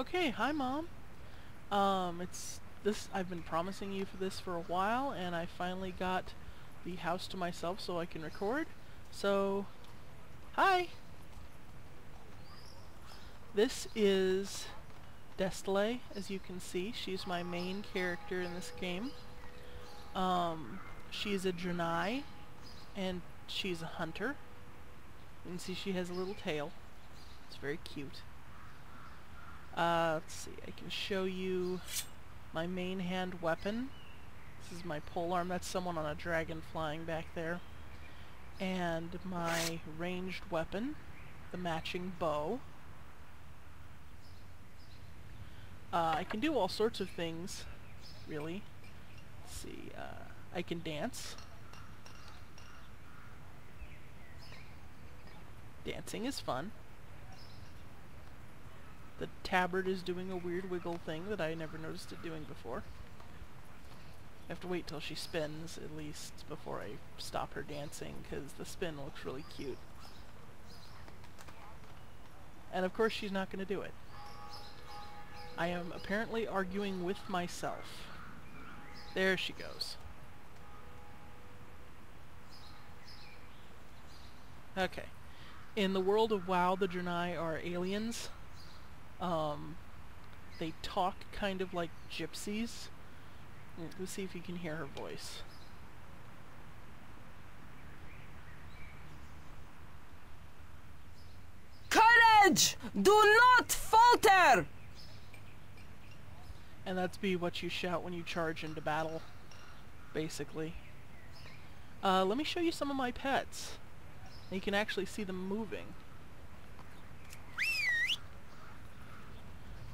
Okay, hi Mom. It's this. I've been promising you for this for a while, and I finally got the house to myself so I can record. So, hi. This is Destile, as you can see. She's my main character in this game. She's a Draenei, and she's a hunter. You can see she has a little tail. It's very cute. Let's see, I can show you my main hand weapon. This is my polearm. That's someone on a dragon flying back there. And my ranged weapon, the matching bow. I can do all sorts of things, really. Let's see, I can dance. Dancing is fun. The tabard is doing a weird wiggle thing that I never noticed it doing before. I have to wait till she spins, at least, before I stop her dancing, because the spin looks really cute. And of course she's not going to do it. I am apparently arguing with myself. There she goes. Okay. In the world of WoW, the Draenei are aliens. They talk kind of like gypsies. Let's see if you can hear her voice. Courage! Do not falter! And that's what you shout when you charge into battle, basically. Let me show you some of my pets. You can actually see them moving.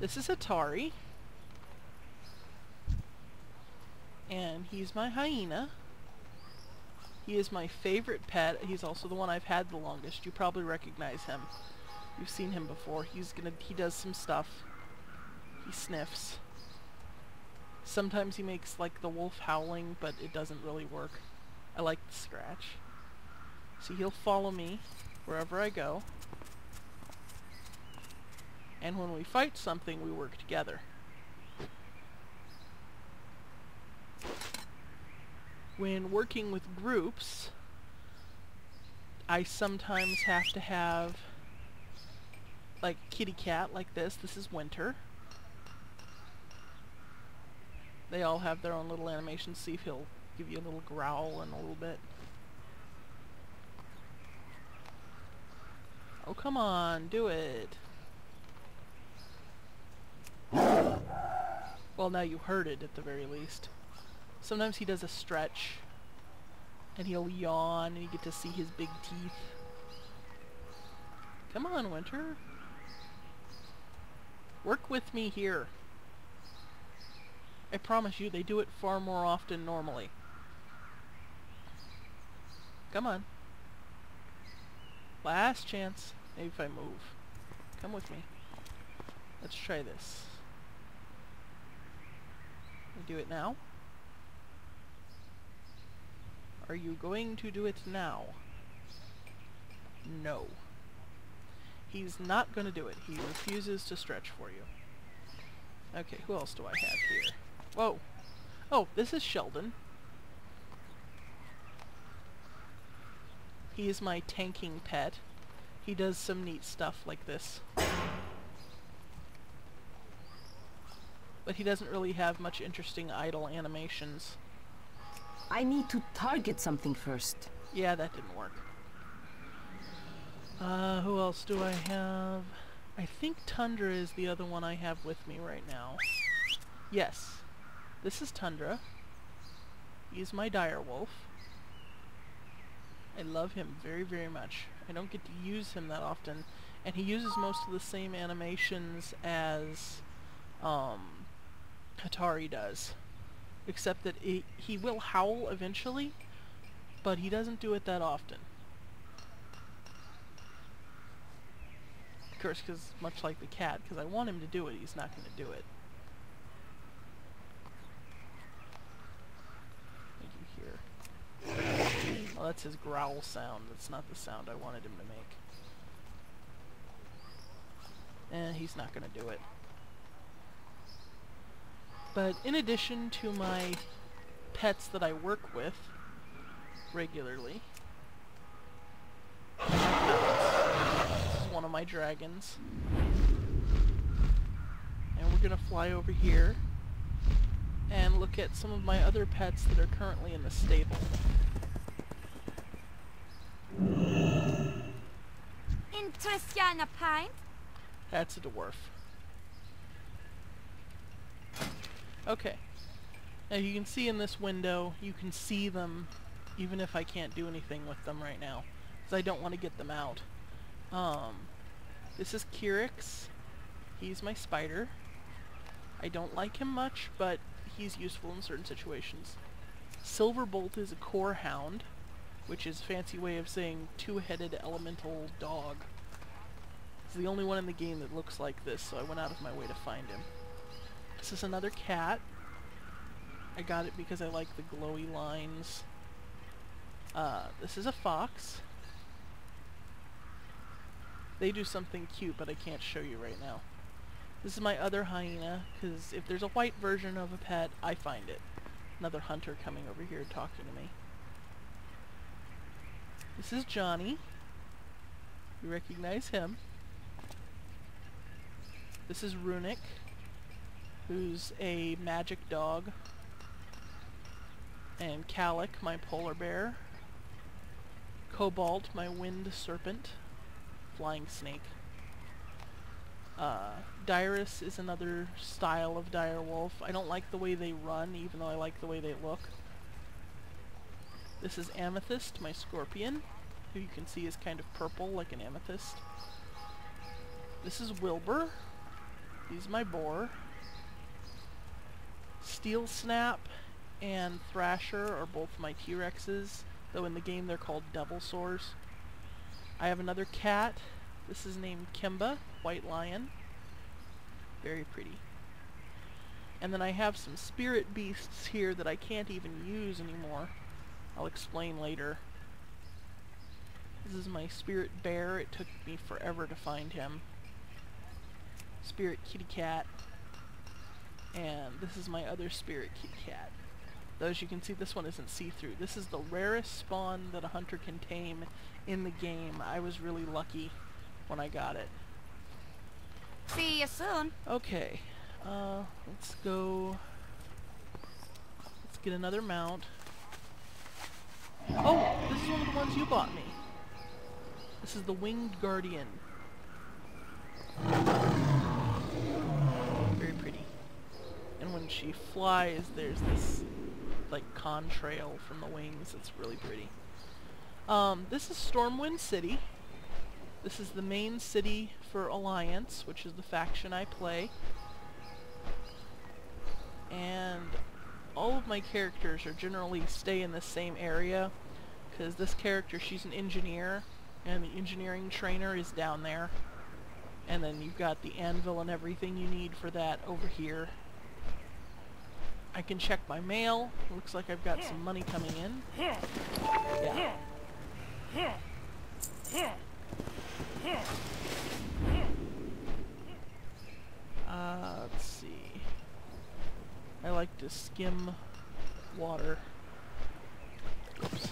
This is Atari. And he's my hyena. He is my favorite pet. He's also the one I've had the longest. You probably recognize him. You've seen him before. He does some stuff. He sniffs. Sometimes he makes like the wolf howling, but it doesn't really work. I like the scratch. So he'll follow me wherever I go. And when we fight something, we work together. When working with groups, I sometimes have to have like kitty cat like this. This is Winter. They all have their own little animations. See if he'll give you a little growl in a little bit. Oh, come on, do it. Well, now you heard it at the very least. Sometimes he does a stretch, and he'll yawn, and you get to see his big teeth. Come on, Winter. Work with me here. I promise you, they do it far more often normally. Come on. Last chance. Maybe if I move. Come with me. Let's try this. Do it now? Are you going to do it now? No. He's not going to do it. He refuses to stretch for you. Okay, who else do I have here? Whoa. Oh, this is Sheldon. He is my tanking pet. He does some neat stuff like this. But he doesn't really have much interesting idle animations. I need to target something first. Yeah, that didn't work. Who else do I have? I think Tundra is the other one I have with me right now. Yes. This is Tundra. He's my direwolf. I love him very, very much. I don't get to use him that often. And he uses most of the same animations as Atari does. Except that he will howl eventually, but he doesn't do it that often. Of course, because much like the cat, because I want him to do it, he's not going to do it. What do you hear? Well, that's his growl sound. That's not the sound I wanted him to make. He's not going to do it. But in addition to my pets that I work with regularly, I have mounts. This is one of my dragons. And we're gonna fly over here and look at some of my other pets that are currently in the stable. Interest ya in a pint? That's a dwarf. Okay. Now you can see in this window, you can see them even if I can't do anything with them right now, because I don't want to get them out. This is Kyrix. He's my spider. I don't like him much, but he's useful in certain situations. Silverbolt is a core hound, which is a fancy way of saying two-headed elemental dog. He's the only one in the game that looks like this, so I went out of my way to find him. This is another cat. I got it because I like the glowy lines. This is a fox. They do something cute, but I can't show you right now. This is my other hyena, because if there's a white version of a pet, I find it. Another hunter coming over here talking to me. This is Johnny. You recognize him. This is Runic, who's a magic dog. And Calic, my polar bear. Cobalt, my wind serpent. Flying snake. Dirus is another style of direwolf. I don't like the way they run, even though I like the way they look. This is Amethyst, my scorpion, who you can see is kind of purple like an amethyst. This is Wilbur. He's my boar. Steel Snap and Thrasher are both my T-Rexes, though in the game they're called Devil Sores. I have another cat. This is named Kimba, white lion. Very pretty. And then I have some spirit beasts here that I can't even use anymore. I'll explain later. This is my spirit bear. It took me forever to find him. Spirit kitty cat. And this is my other spirit kitty cat. Though as you can see, this one isn't see-through. This is the rarest spawn that a hunter can tame in the game. I was really lucky when I got it. See you soon. Okay, let's go. Let's get another mount. Oh, this is one of the ones you bought me. This is the Winged Guardian. Very pretty. And when she flies, there's this like contrail from the wings. It's really pretty. This is Stormwind City. This is the main city for Alliance, which is the faction I play. And all of my characters are generally stay in the same area, because this character, she's an engineer, and the engineering trainer is down there. And then you've got the anvil and everything you need for that over here. I can check my mail. Looks like I've got some money coming in. Yeah. Let's see. I like to skim water. Oops.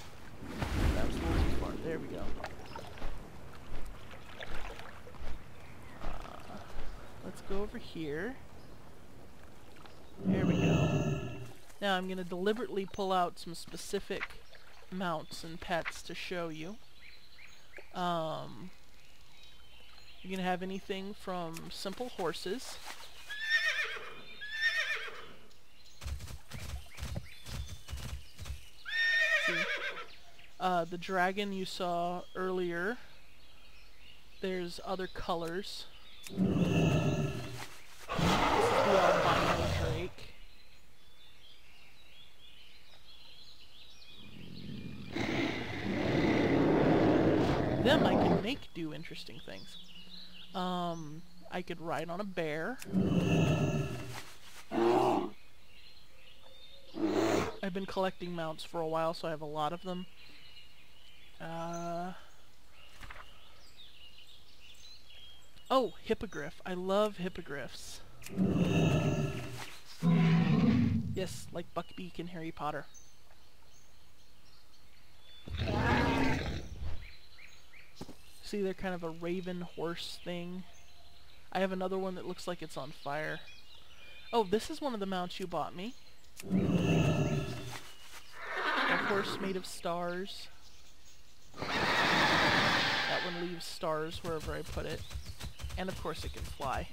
That was a little too far. There we go. Let's go over here. There we go. Now I'm going to deliberately pull out some specific mounts and pets to show you. You can have anything from simple horses the dragon you saw earlier. There's other colors. This is the albino drake. Them I can make do interesting things. I could ride on a bear. I've been collecting mounts for a while, so I have a lot of them. Oh, hippogriff. I love hippogriffs. Yes, like Buckbeak in Harry Potter. See, they're kind of a raven horse thing. I have another one that looks like it's on fire. Oh, this is one of the mounts you bought me. A horse made of stars. That one leaves stars wherever I put it. And of course it can fly.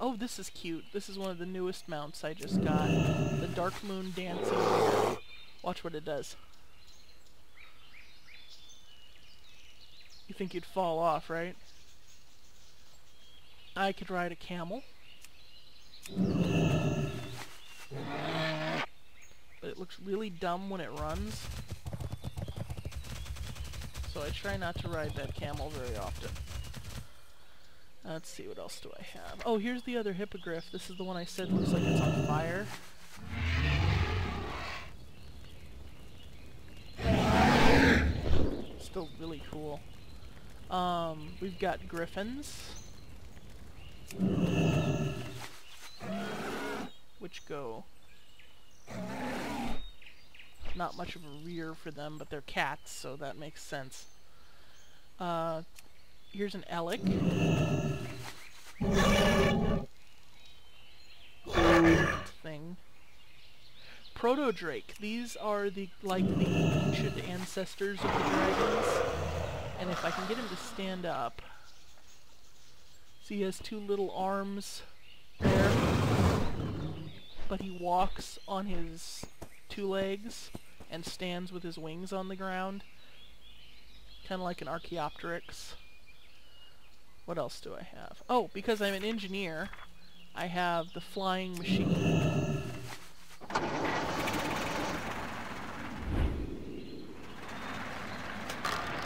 Oh, this is cute. This is one of the newest mounts I just got. The Dark Moon Dancing Bear. Watch what it does. You think you'd fall off, right? I could ride a camel. But it looks really dumb when it runs. So I try not to ride that camel very often. Let's see, what else do I have? Oh, here's the other hippogriff. This is the one I said looks like it's on fire. Still really cool. We've got griffins. Which go... Not much of a rear for them, but they're cats, so that makes sense. Here's an elk. Thing. Proto-drake. These are the the ancient ancestors of the dragons. And if I can get him to stand up. See, he has two little arms there. But he walks on his two legs and stands with his wings on the ground. Kind of like an Archaeopteryx. What else do I have? Oh, because I'm an engineer, I have the flying machine.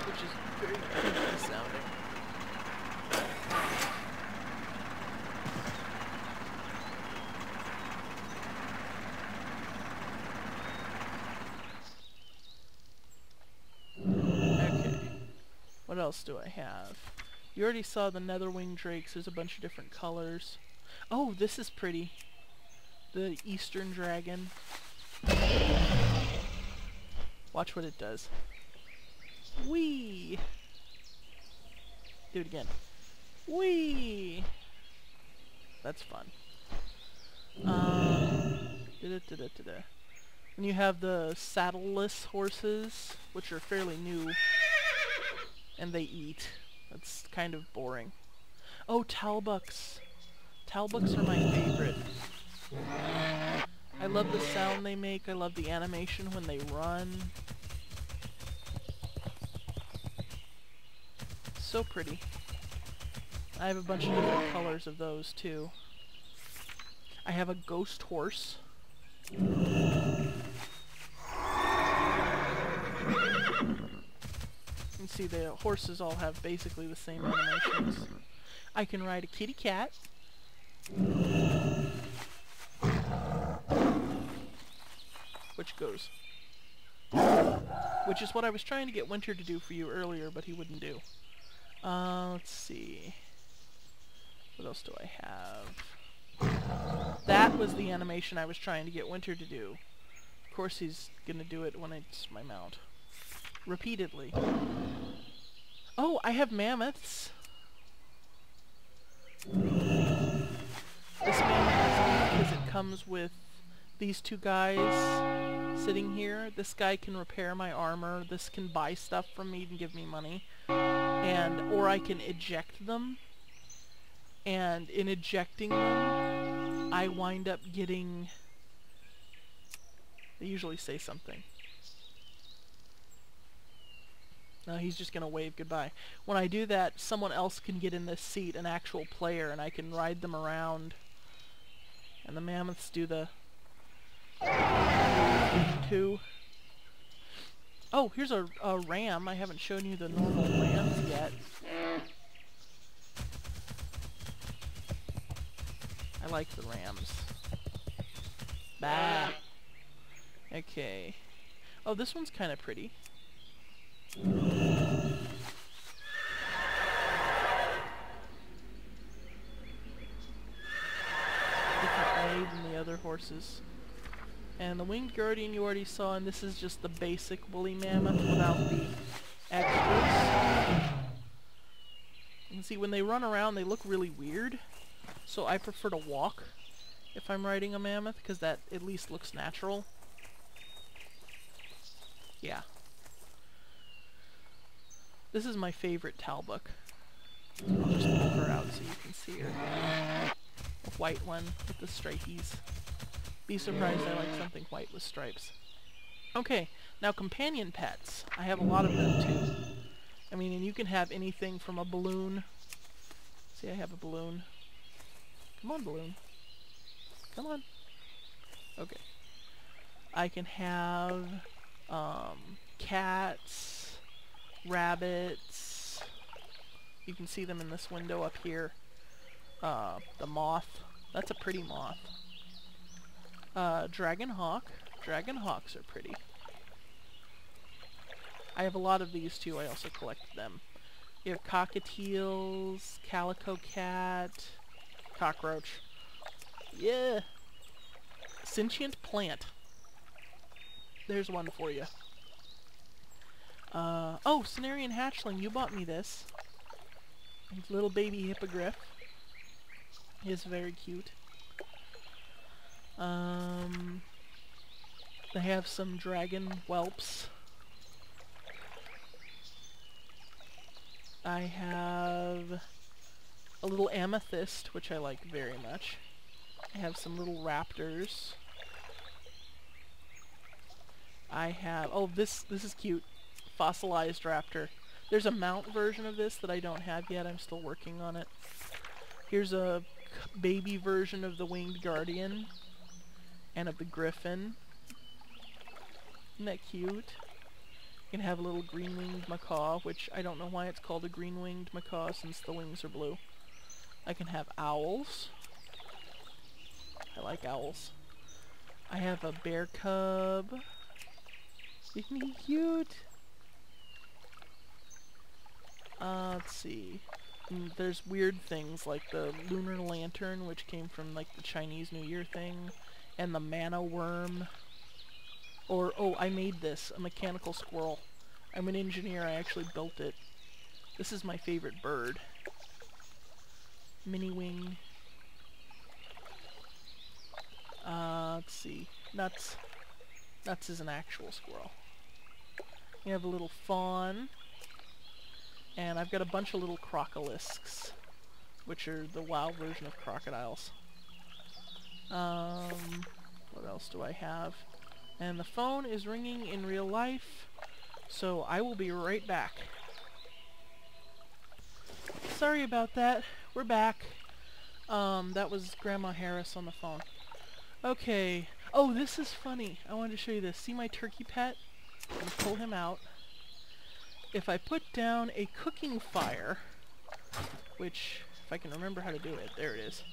Which is very creepy sounding. Okay. What else do I have? You already saw the netherwing drakes. There's a bunch of different colors. Oh, this is pretty. The eastern dragon. Watch what it does. Whee! Do it again. Whee! That's fun. And you have the saddleless horses, which are fairly new. And they eat. That's kind of boring. Oh, talbuks. Talbuks are my favorite. I love the sound they make. I love the animation when they run. So pretty. I have a bunch of different colors of those too. I have a ghost horse. You can see the horses all have basically the same animations. I can ride a kitty cat. Which goes. Which is what I was trying to get Winter to do for you earlier, but he wouldn't do. Let's see. What else do I have? That was the animation I was trying to get Winter to do. Of course he's gonna do it when it's my mount. Repeatedly. Oh, I have mammoths. This mammoth is neat because it comes with these two guys sitting here. This guy can repair my armor. This can buy stuff from me and give me money. Or I can eject them. And in ejecting them, I wind up getting... They usually say something. No, he's just gonna wave goodbye. When I do that, someone else can get in this seat, an actual player, and I can ride them around. And the mammoths do the... too. Oh, here's a ram. I haven't shown you the normal rams yet. I like the rams. Bah. Okay. Oh, this one's kind of pretty. made than the other horses. And the Winged Guardian you already saw, and this is just the basic woolly mammoth without the extras. You can see when they run around they look really weird, so I prefer to walk if I'm riding a mammoth, because that at least looks natural. Yeah. This is my favorite Talbuk. I'll just pull her out so you can see her. The white one with the stripies. Be surprised I like something white with stripes. Okay, now companion pets. I have a lot of them too. I mean, and you can have anything from a balloon. See, I have a balloon. Come on, balloon. Come on. Okay. I can have cats, rabbits. You can see them in this window up here. The moth. That's a pretty moth. Dragon hawk. Dragon hawks are pretty. I have a lot of these too. I also collect them. You have cockatiels, calico cat, cockroach. Yeah! Sentient plant. There's one for you. Oh, Cenarian hatchling, you bought me this. Little baby hippogriff. He is very cute. They have some dragon whelps. I have a little amethyst, which I like very much. I have some little raptors. I have... oh, this is cute. Fossilized raptor. There's a mount version of this that I don't have yet. I'm still working on it. Here's a baby version of the Winged Guardian and of the Griffin. Isn't that cute? You can have a little green-winged macaw, which I don't know why it's called a green-winged macaw since the wings are blue. I can have owls. I like owls. I have a bear cub. Isn't he cute? Let's see. There's weird things like the lunar lantern, which came from like the Chinese New Year thing, and the mana worm. Or, oh, I made this, a mechanical squirrel. I'm an engineer, I actually built it. This is my favorite bird. Mini wing. Let's see. Nuts. Nuts is an actual squirrel. You have a little fawn. And I've got a bunch of little crocolisks, which are the WoW version of crocodiles. What else do I have? And the phone is ringing in real life, so I will be right back. Sorry about that. We're back. That was Grandma Harris on the phone. Okay. Oh, this is funny. I wanted to show you this. See my turkey pet? I'm going to pull him out. If I put down a cooking fire, which, if I can remember how to do it, there it is.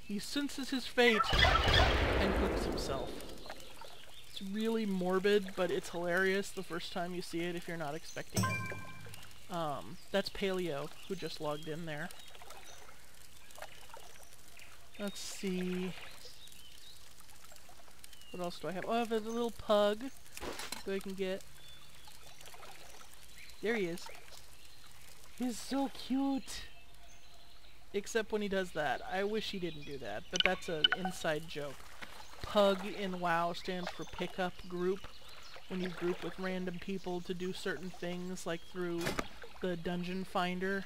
He senses his fate and cooks himself. It's really morbid, but it's hilarious the first time you see it if you're not expecting it. That's Paleo, who just logged in there. Let's see. What else do I have? Oh, I have a little pug that I can get. There he is. He's so cute. Except when he does that. I wish he didn't do that, but that's an inside joke. Pug in WoW stands for pickup group. When you group with random people to do certain things, like through the dungeon finder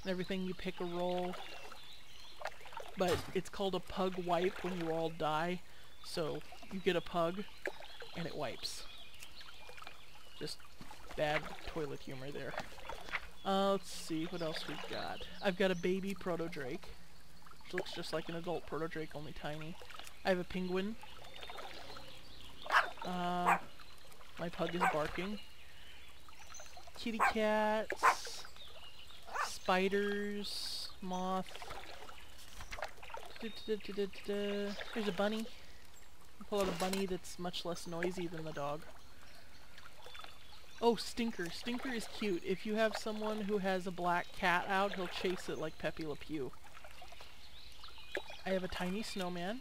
and everything, you pick a role. But it's called a pug wipe when you all die. So you get a pug and it wipes. Just bad toilet humor there. Let's see what else we've got. I've got a baby proto-drake, which looks just like an adult proto-drake, only tiny. I have a penguin. My pug is barking. Kitty cats. Spiders. Moth. There's a bunny. I'll pull out a bunny that's much less noisy than the dog. Oh, Stinker. Stinker is cute. If you have someone who has a black cat out, he'll chase it like Pepe Le Pew. I have a tiny snowman.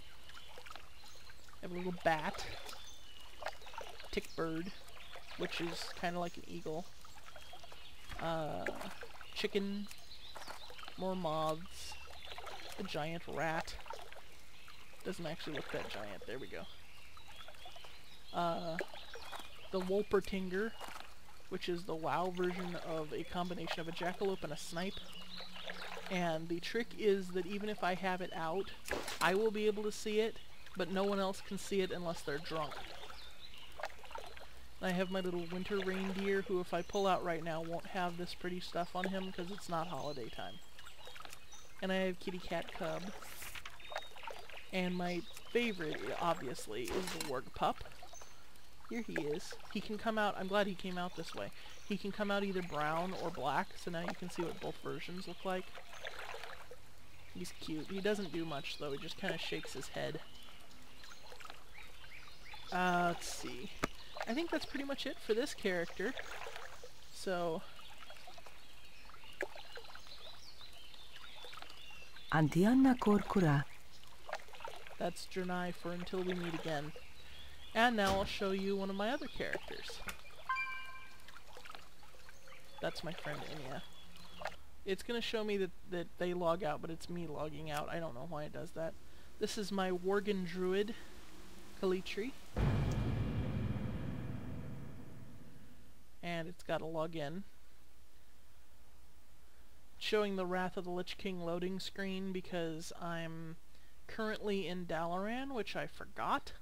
I have a little bat. Tick bird, which is kind of like an eagle. Chicken. More moths. A giant rat. Doesn't actually look that giant. There we go. The Wolpertinger, which is the WoW version of a combination of a jackalope and a snipe. And the trick is that even if I have it out, I will be able to see it, but no one else can see it unless they're drunk. And I have my little winter reindeer, who if I pull out right now won't have this pretty stuff on him because it's not holiday time. And I have kitty cat cub. And my favorite, obviously, is the warg pup. Here he is. He can come out, I'm glad he came out this way. He can come out either brown or black, so now you can see what both versions look like. He's cute. He doesn't do much though, he just kind of shakes his head. Let's see. I think that's pretty much it for this character. So... Antianna Korkura. That's Jernai for until we meet again. And now I'll show you one of my other characters. That's my friend Inya. It's going to show me that they log out, but it's me logging out. I don't know why it does that. This is my Worgen Druid, Kalitri. And it's got to log in. Showing the Wrath of the Lich King loading screen because I'm currently in Dalaran, which I forgot.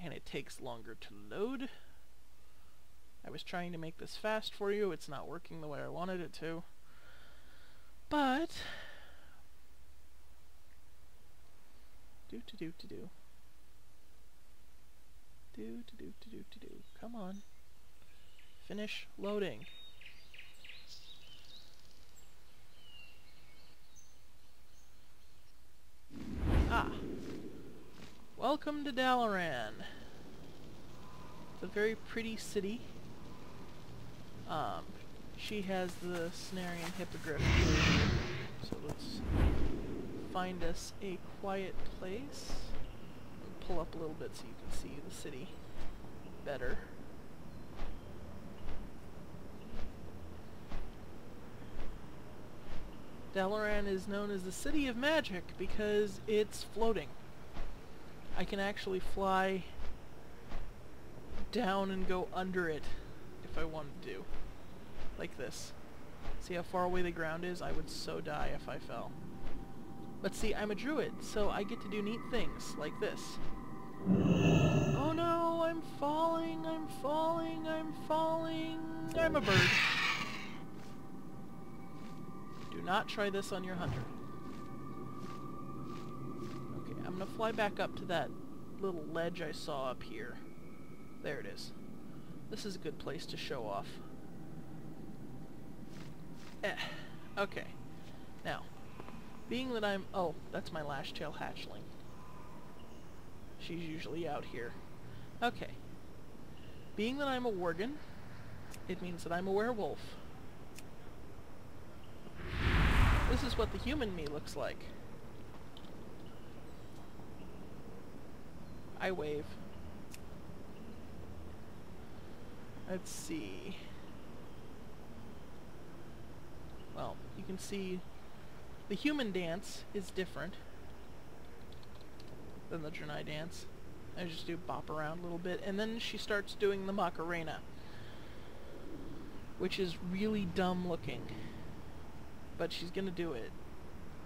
And it takes longer to load. I was trying to make this fast for you. It's not working the way I wanted it to. But... Do-to-do-to-do. Do-to-do-to-do-to-do. Come on. Finish loading. Ah. Welcome to Dalaran. It's a very pretty city. She has the Cenarian Hippogriff here. So let's find us a quiet place. Pull up a little bit so you can see the city better. Dalaran is known as the City of Magic because it's floating. I can actually fly down and go under it if I wanted to. Like this. See how far away the ground is? I would so die if I fell. But see, I'm a druid, so I get to do neat things like this. Oh no, I'm falling, I'm falling, I'm falling. I'm a bird. Do not try this on your hunter. Okay, I'm gonna fly back up to that little ledge I saw up here. There it is. This is a good place to show off. Okay. Now, being that I'm... Oh, that's my Lashtail hatchling. She's usually out here. Okay. Being that I'm a Worgen, it means that I'm a werewolf. This is what the human me looks like. I wave. Let's see. Well, you can see the human dance is different than the Jernai dance. I just do bop around a little bit, and then she starts doing the Macarena, which is really dumb looking. But she's gonna do it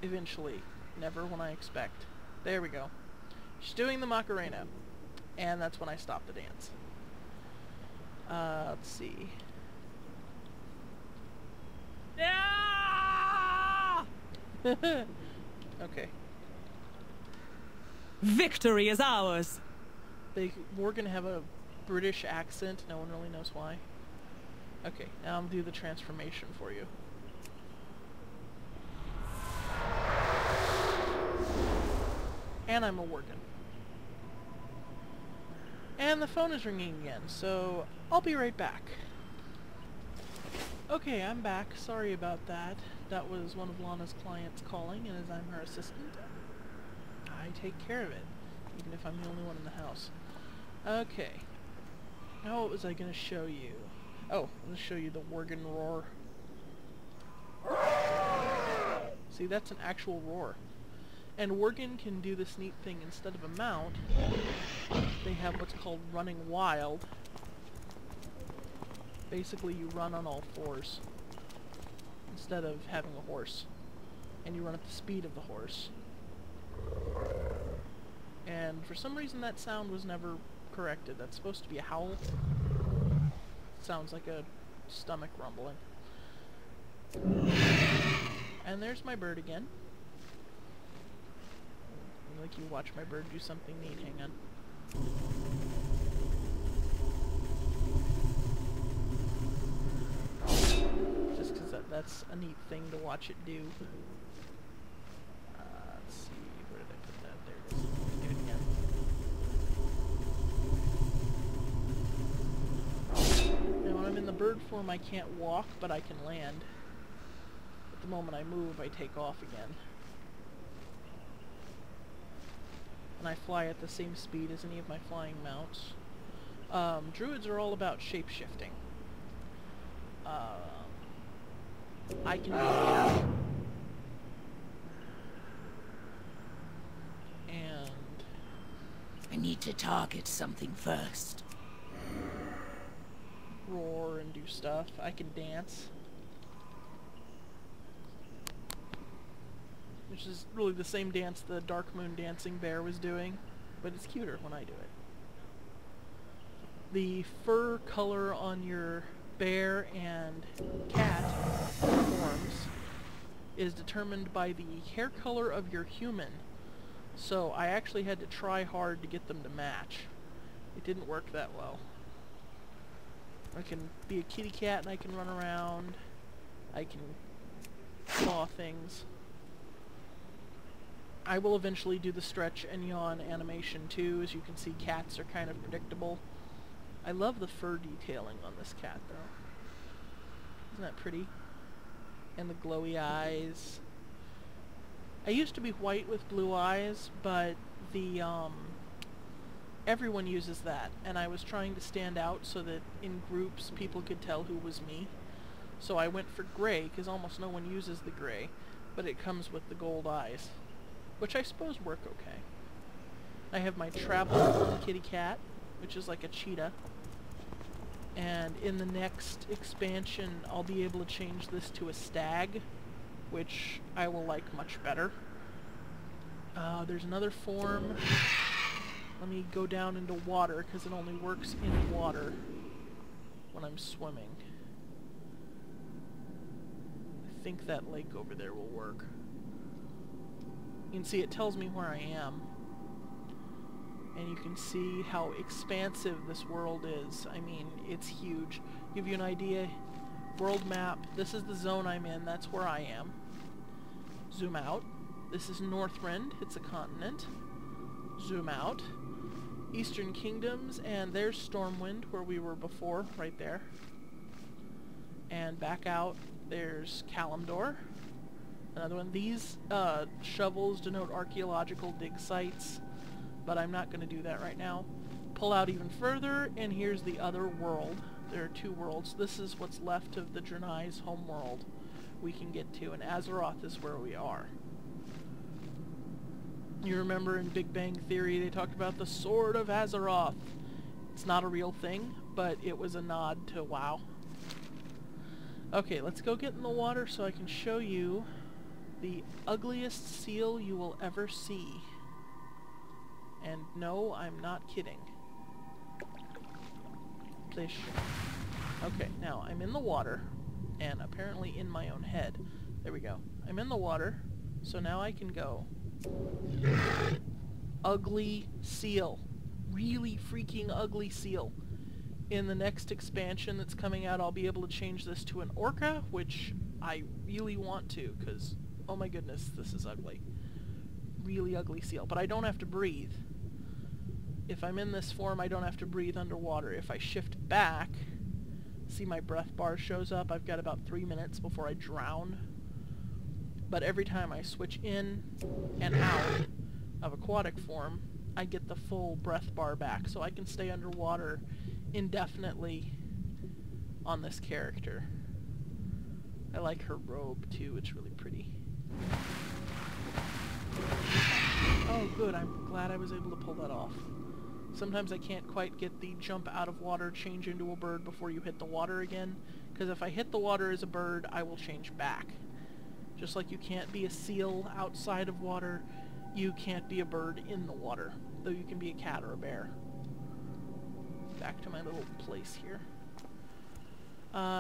eventually. Never when I expect. There we go. She's doing the Macarena, and that's when I stop the dance. Let's see. Okay. Victory is ours. We're gonna have a British accent. No one really knows why. Okay, now I'm gonna do the transformation for you. And I'm a Worgen. And the phone is ringing again, so I'll be right back. Okay, I'm back. Sorry about that. That was one of Lana's clients calling, and as I'm her assistant. I take care of it, even if I'm the only one in the house. Okay. Now what was I going to show you? Oh, I'm going to show you the Worgen roar. See, that's an actual roar. And Worgen can do this neat thing. Instead of a mount, they have what's called running wild. Basically, you run on all fours instead of having a horse. And you run at the speed of the horse. And for some reason that sound was never corrected. That's supposed to be a howl. Sounds like a stomach rumbling. And there's my bird again. Like you watch my bird do something neat. Hang on. Just because that's a neat thing to watch it do. Let's see, where did I put that? There it is. Do it again. Now when I'm in the bird form I can't walk, but I can land. At the moment I move, I take off again. And I fly at the same speed as any of my flying mounts. Druids are all about shape-shifting. I can do that. And I need to target something first. roar and do stuff. I can dance. Which is really the same dance the Dark Moon Dancing Bear was doing, but it's cuter when I do it. The fur color on your bear and cat forms is determined by the hair color of your human. So I actually had to try hard to get them to match. It didn't work that well. I can be a kitty cat and I can run around. I can claw things. I will eventually do the stretch and yawn animation too. As you can see, cats are kind of predictable. I love the fur detailing on this cat though. Isn't that pretty? And the glowy eyes. I used to be white with blue eyes, but the everyone uses that, and I was trying to stand out so that in groups people could tell who was me. So I went for gray, because almost no one uses the gray, but it comes with the gold eyes, which I suppose work okay. I have my travel kitty cat, which is like a cheetah, and in the next expansion I'll be able to change this to a stag, which I will like much better. There's another form. Let me go down into water, because it only works in water when I'm swimming. I think that lake over there will work. You can see it tells me where I am. And you can see how expansive this world is. I mean, it's huge. Give you an idea, world map, this is the zone I'm in, that's where I am. Zoom out. This is Northrend, it's a continent. Zoom out. Eastern Kingdoms, and there's Stormwind, where we were before, right there. And back out, there's Kalimdor. Another one. These shovels denote archaeological dig sites, but I'm not going to do that right now. Pull out even further, and here's the other world. There are two worlds. This is what's left of the Draenei's homeworld we can get to, and Azeroth is where we are. You remember in Big Bang Theory they talked about the Sword of Azeroth. It's not a real thing, but it was a nod to WoW. Okay, let's go get in the water so I can show you the ugliest seal you will ever see. And no, I'm not kidding. Fish. Okay, now I'm in the water, and apparently in my own head. There we go. I'm in the water, so now I can go. Ugly seal. Really freaking ugly seal. In the next expansion that's coming out, I'll be able to change this to an orca, which I really want to, because, oh my goodness, this is ugly. Really ugly seal. But I don't have to breathe. If I'm in this form, I don't have to breathe underwater. If I shift back, see my breath bar shows up. I've got about 3 minutes before I drown. But every time I switch in and out, of aquatic form, I get the full breath bar back, so I can stay underwater indefinitely on this character. I like her robe too, it's really pretty. Oh good, I'm glad I was able to pull that off. Sometimes I can't quite get the jump out of water, change into a bird before you hit the water again, because if I hit the water as a bird, I will change back. Just like you can't be a seal outside of water, you can't be a bird in the water, though you can be a cat or a bear. Back to my little place here.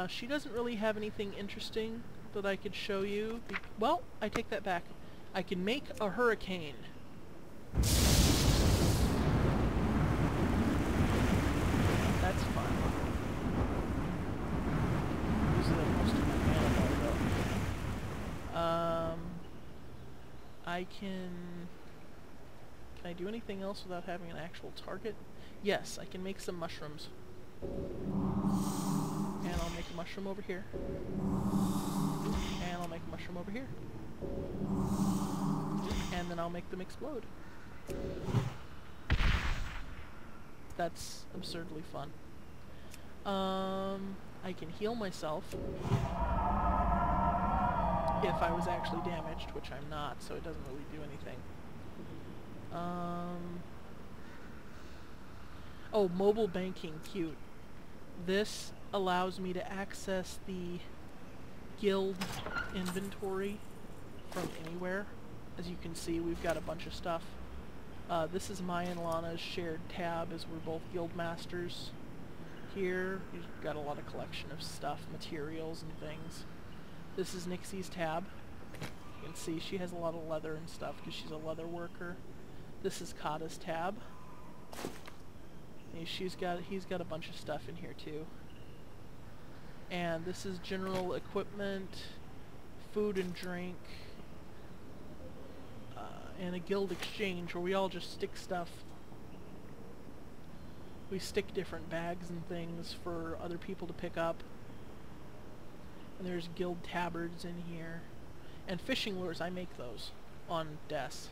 She doesn't really have anything interesting that I could show you. Well, I take that back. I can make a hurricane. That's fun. Uses up most of my mana though. I can I do anything else without having an actual target? Yes, I can make some mushrooms. And I'll make a mushroom over here. And I'll make a mushroom over here. And then I'll make them explode. That's absurdly fun. I can heal myself if I was actually damaged, which I'm not, so it doesn't really do anything. Oh, mobile banking, cute. This allows me to access the guild inventory from anywhere. As you can see, we've got a bunch of stuff. This is my and Lana's shared tab, as we're both guild masters. Here, we've got a lot of collection of stuff, materials and things. This is Nixie's tab. You can see she has a lot of leather and stuff because she's a leather worker. This is Kata's tab. And he's got a bunch of stuff in here too. And this is general equipment, food and drink, and a guild exchange where we all just stick stuff. We stick different bags and things for other people to pick up. And there's guild tabards in here. And fishing lures, I make those on Des.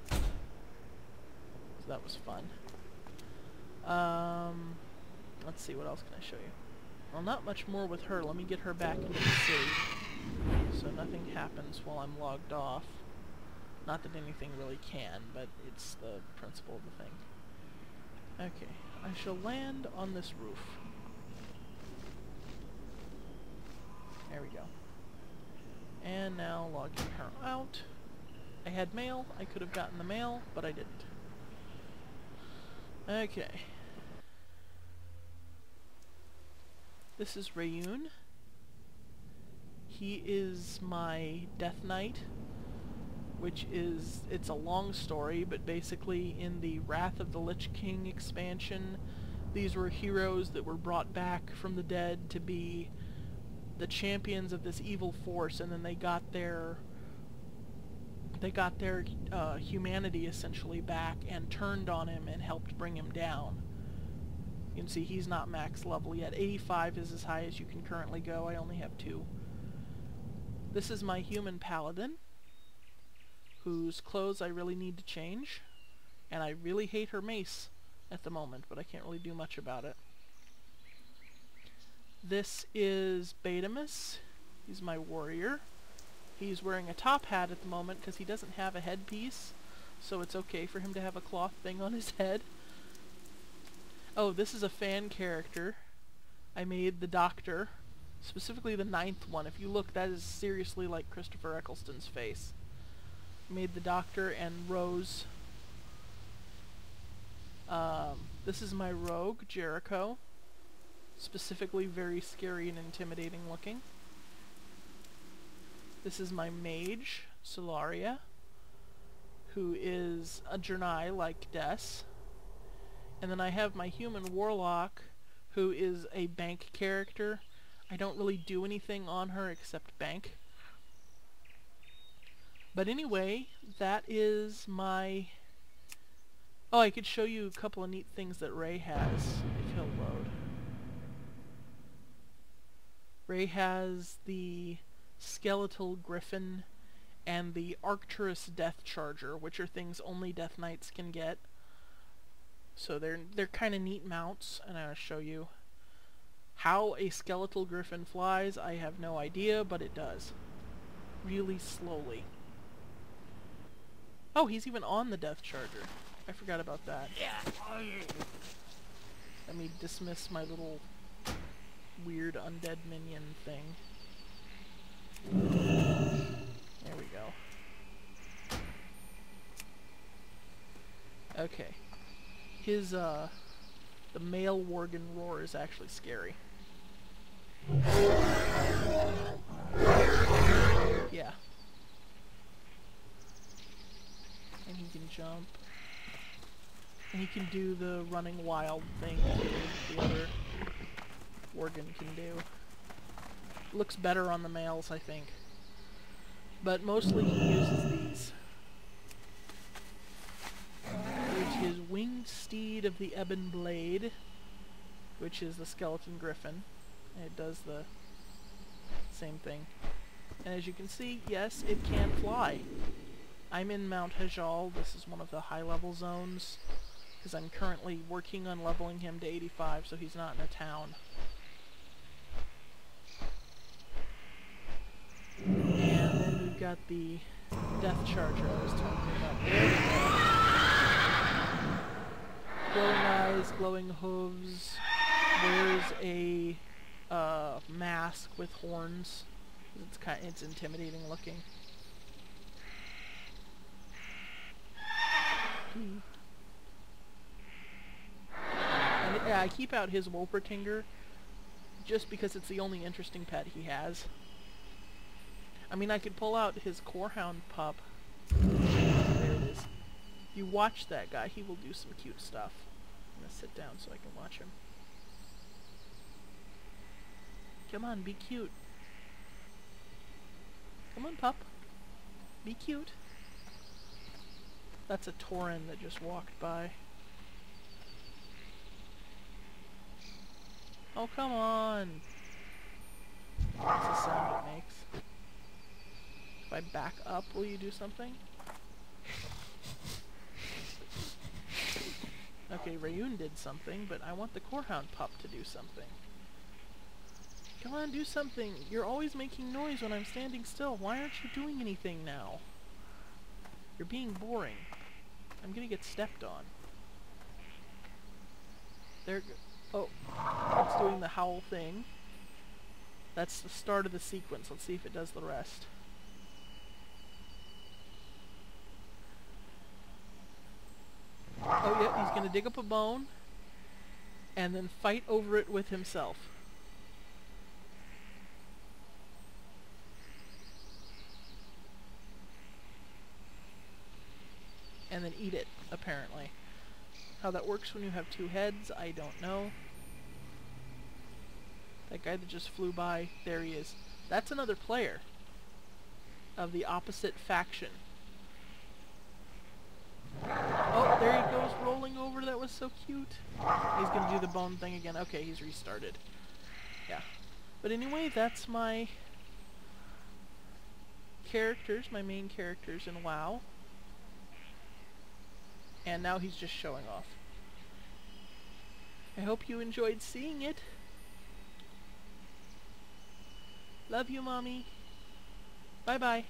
So that was fun. Let's see, what else can I show you? Well, not much more with her. Let me get her back into the city, so nothing happens while I'm logged off. Not that anything really can, but it's the principle of the thing. Okay, I shall land on this roof. There we go. And now logging her out. I had mail. I could have gotten the mail, but I didn't. Okay. This is Rayun. He is my Death Knight, which is, it's a long story, but basically in the Wrath of the Lich King expansion, these were heroes that were brought back from the dead to be the champions of this evil force, and then they got their humanity essentially back and turned on him and helped bring him down. You can see he's not max level yet. 85 is as high as you can currently go. I only have 2. This is my human paladin, whose clothes I really need to change, and I really hate her mace at the moment, but I can't really do much about it. This is Betamus. He's my warrior. He's wearing a top hat at the moment because he doesn't have a headpiece, so it's okay for him to have a cloth thing on his head. Oh, this is a fan character. I made the Doctor, specifically the 9th one. If you look, that is seriously like Christopher Eccleston's face. I made the Doctor and Rose. This is my rogue, Jericho. Specifically very scary and intimidating looking. This is my mage, Solaria, who is a Jernai like Des. And then I have my human warlock, who is a bank character. I don't really do anything on her except bank. But anyway, that is my... Oh, I could show you a couple of neat things that Ray has, if he'll load. Ray has the skeletal griffin and the Arcturus Death Charger, which are things only Death Knights can get. So they're kind of neat mounts, and I'll show you how a skeletal griffin flies. I have no idea, but it does. Really slowly. Oh, he's even on the Death Charger. I forgot about that. Let me dismiss my little weird undead minion thing. There we go. Okay. His, the male Worgen roar is actually scary. Yeah. And he can jump. And he can do the running wild thing that the other Worgen can do. Looks better on the males, I think. But mostly he uses these. There's his winged steed of the Ebon Blade, which is the skeleton griffin. And it does the same thing. And as you can see, yes, it can fly. I'm in Mount Hajal. This is one of the high-level zones, because I'm currently working on leveling him to 85, so he's not in a town. And then we've got the Death Charger I was talking about. There we go. Glowing eyes, glowing hooves. Wears a mask with horns. It's intimidating looking. And yeah, I keep out his Wolpertinger just because it's the only interesting pet he has. I mean, I could pull out his Corehound pup. There it is. If you watch that guy, he will do some cute stuff. I'm gonna sit down so I can watch him. Come on, be cute. Come on, pup. Be cute. That's a Tauren that just walked by. Oh, come on! That's the sound it makes. If I back up, will you do something? Okay, Rayun did something, but I want the Corehound pup to do something. Come on, do something! You're always making noise when I'm standing still. Why aren't you doing anything now? You're being boring. I'm gonna get stepped on. There. Oh, it's doing the howl thing. That's the start of the sequence. Let's see if it does the rest. Oh yeah, he's gonna dig up a bone and then fight over it with himself. And then eat it, apparently. How that works when you have two heads, I don't know. That guy that just flew by, there he is. That's another player of the opposite faction. Oh, there he goes, rolling over. That was so cute. He's gonna do the bone thing again. Okay, he's restarted. Yeah. But anyway, that's my characters, my main characters in WoW. And now he's just showing off. I hope you enjoyed seeing it. Love you, Mommy. Bye-bye.